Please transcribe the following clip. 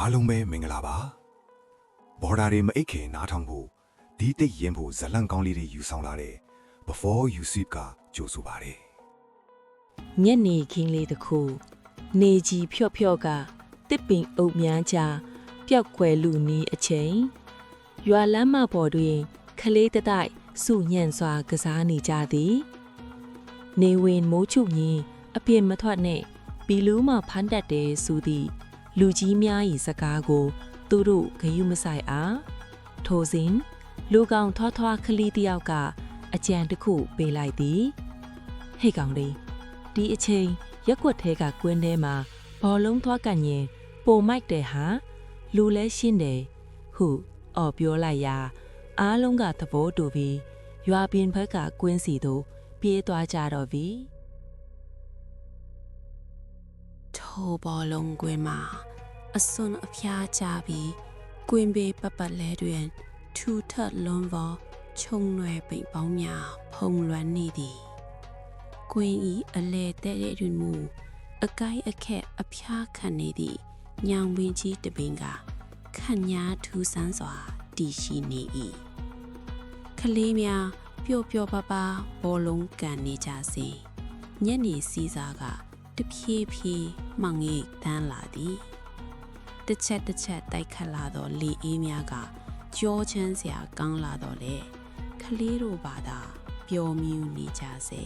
အားလုံးပဲမင်္ဂလာပါဘော်ဒါတွေမအိတ်ခင်နားထောင်ဖို့ဒီတိတ်ရင်ဖို့ဇလန့်ကောင်းလေးတွေယူဆောင်လာတဲ့ Before You Sleep ကကြိုဆိုပါတယ် ညနေခင်းလေးတစ်ခုနေကြီးဖြော့ဖြော့ကတစ်ပင်အုပ်များချပျောက်ကွယ်လူနီးအချိန်ရွာလမ်းမပေါ်တွင်ခလေးတတိုက်စုညံ့စွာကစားနေကြသည်နေဝင်မိုးချုပ်ရင်အပြစ်မထွက်နဲ့ဘီလူးမှဖမ်းတတ်တယ်ဆိုသည့်လူကြီးများ၏စကားကိုသူတို့ဂယုမဆိုင်အားထိုစဉ်လူကောင်ထွားထွားခလီတယောက်ကအကြံတစ်ခုပေးလိုက်သည်ဟေ့ကောင်လေးဒီအချိန်ရက်ွက်ထဲကကွင်းထဲမှာဘောလုံးသွားကန်ရင်ပိုမိုက်တယ်ဟာလူလဲရှင်းတယ်ဟုအော်ပြောလိုက်ရာအားလုံးကသဘောတူပြီးရွာပင်ဘက်ကကွင်းစီသို့ပြေးသွားကြတော့ပြီထိုဘောလုံးကွင်းမှာအစွန်းအဖျားကြပြီးကွင်းဘေးပပတ်လဲတွင်ထူထပ်လွန်ပေါ်ခြုံရွယ်ပိန်ပေါင်းများဖုံလွှမ်းနေသည်ကွင်းဤအလဲတဲ့တွင်မူအကိုက်အခက်အဖျားခံနေသည့်ညောင်ပင်ကြီးတပင်ကခန့်ညားထူဆန်းစွာတည်ရှိနေ၏ကလေးများပျော့ပျော့ပါပါဘောလုံးကန်နေကြစဉ်ညနေစီးစားကတဖြည်းဖြည်းမှောင်ရိပ်တန်းလာသည်တစ်ချက်တိုက်ခတ်လာသောလေအေးများကကြောချမ်းစရာကောင်းလာတော့လေကလေးတို့ဘာသာပျော်မြူနေကြစေ